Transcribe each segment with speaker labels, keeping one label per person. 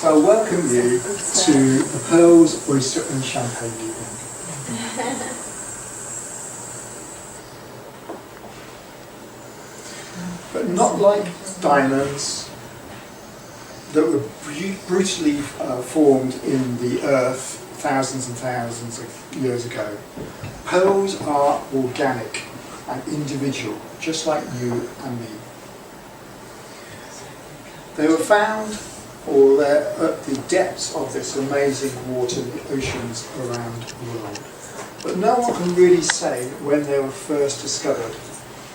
Speaker 1: So I welcome you to the Pearls, Oyster and Champagne evening. But not like diamonds that were brutally formed in the earth thousands and thousands of years ago. Pearls are organic and individual, just like you and me. They were found, or they're at the depths of this amazing water, the oceans around the world. But no one can really say when they were first discovered.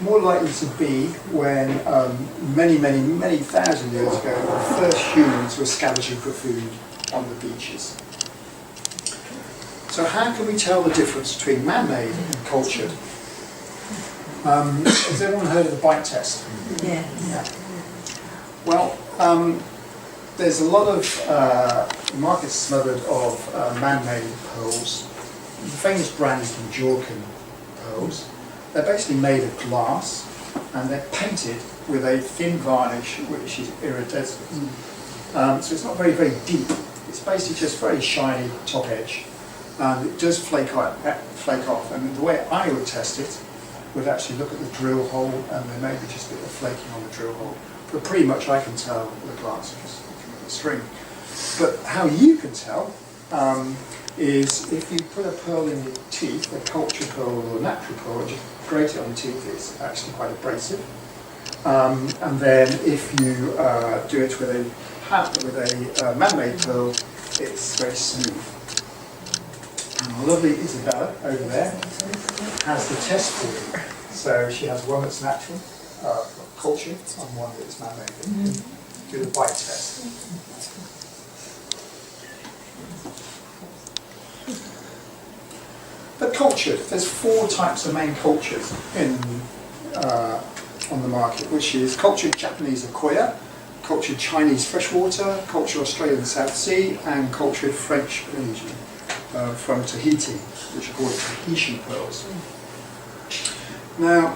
Speaker 1: More likely to be when many thousand years ago, the first humans were scavenging for food on the beaches. So how can we tell the difference between man-made and cultured? Has everyone heard of the bite test?
Speaker 2: Yeah.
Speaker 1: Well, there's a lot of markets smothered of man-made pearls. The famous brand is the Jorkin pearls. They're basically made of glass and they're painted with a thin varnish which is iridescent. So it's not very deep. It's basically just very shiny top edge. And it does flake off. And the way I would test it would actually look at the drill hole, and there may be just a bit of flaking on the drill hole. But pretty much I can tell with the glass, just looking at the string. But how you can tell is if you put a pearl in your teeth, a cultured pearl or a natural pearl, and just grate it on your teeth, it's actually quite abrasive. And then if you do it with a man-made pearl, it's very smooth. And our lovely Isabella over there has the test for you. So she has one that's natural, cultured, and one that's man-made. Do the bite test. But cultured, there's 4 types of main cultures on the market, which is cultured Japanese Akoya, cultured Chinese freshwater, cultured Australian South Sea, and cultured French Polynesian from Tahiti, which are called Tahitian pearls. Now,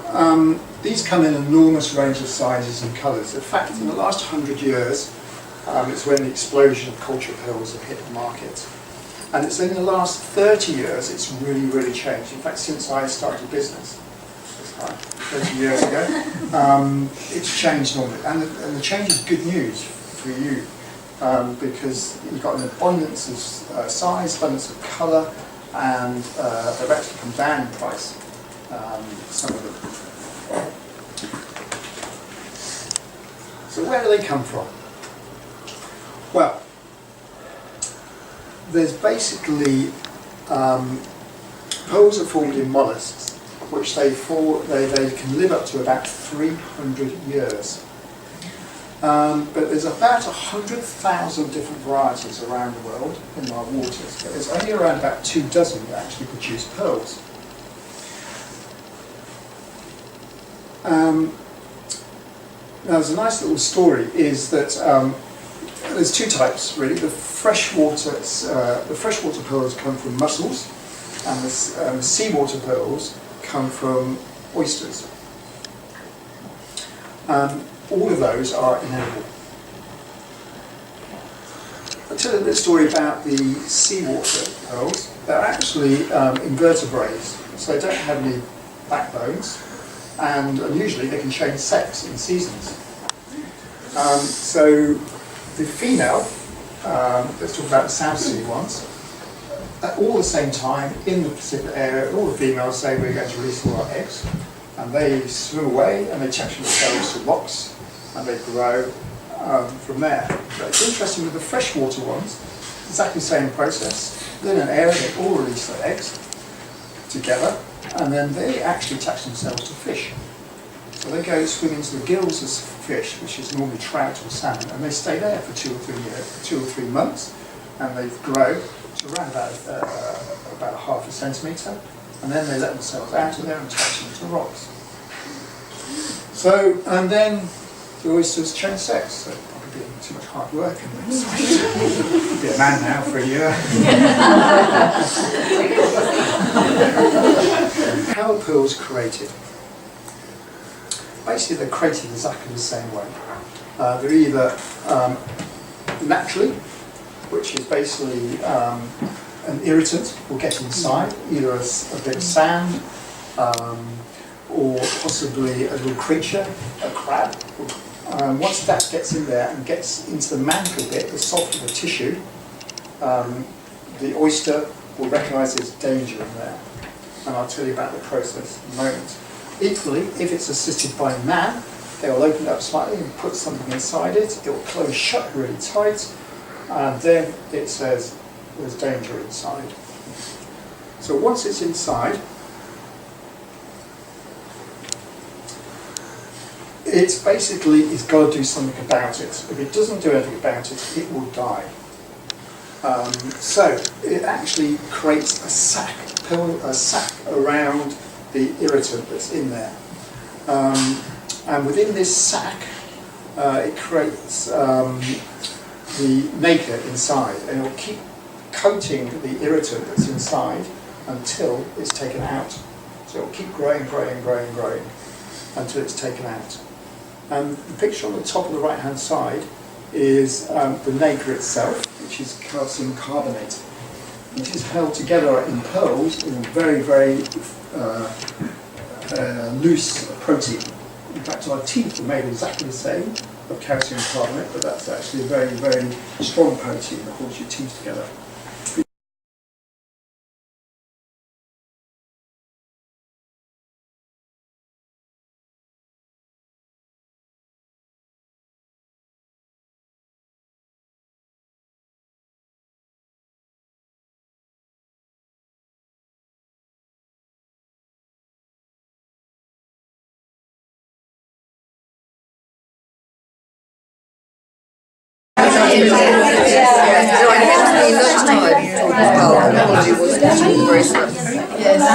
Speaker 1: these come in an enormous range of sizes and colours. In fact, in the last 100 years, it's when the explosion of cultured pearls have hit the market. And it's in the last 30 years it's really changed. In fact, since I started business, 30 years ago, it's changed enormously. And the change is good news for you, because you've got an abundance of size, abundance of colour, and they've actually come down in price, some of them. So where do they come from? Well, there's basically pearls are formed in mollusks, which they can live up to about 300 years. But there's about 100,000 different varieties around the world in our waters, but there's only around about 2 dozen that actually produce pearls. Now there's a nice little story, is that there's 2 types really. The freshwater pearls come from mussels, and the seawater pearls come from oysters. All of those are inedible. I'll tell you a little story about the seawater pearls. They're actually invertebrates, so they don't have any backbones, and unusually they can change sex in seasons. So the female, let's talk about the South Sea ones, at all the same time in the Pacific area, all the females say we're going to release all our eggs, and they swim away and they attach themselves to rocks and they grow from there. But it's interesting with the freshwater ones, exactly the same process. Within an area they all release their eggs together, and then they actually attach themselves to fish. So they go swim into the gills of fish, which is normally trout or salmon, and they stay there for 2 or 3 months, and they grow to around about half a centimetre, and then they let themselves out of there and attach them to rocks. So, and then the oysters change sex, so probably being too much hard work, and be a man now for a year. How are pearls created? Basically, they're created exactly the same way. They're either naturally which is basically an irritant will get inside, either a bit of sand or possibly a little creature, a crab. Once that gets in there and gets into the mantle bit, the soft of the tissue, the oyster will recognise there's danger in there. And I'll tell you about the process in a moment. Equally, if it's assisted by man, they'll open it up slightly and put something inside it. It will close shut really tight, and then it says there's danger inside. So once it's inside, it's got to do something about it. If it doesn't do anything about it, it will die. So it actually creates a sac around the irritant that's in there. And within this sac, it creates the nacre inside, and it will keep coating the irritant that's inside until it's taken out. So it will keep growing until it's taken out. And the picture on the top of the right-hand side is the nacre itself, which is calcium carbonate. It is held together in pearls in a very, very loose protein. In fact, our teeth are made exactly the same of calcium carbonate, but that's actually a very, very strong protein that holds your teeth together.
Speaker 2: Yes.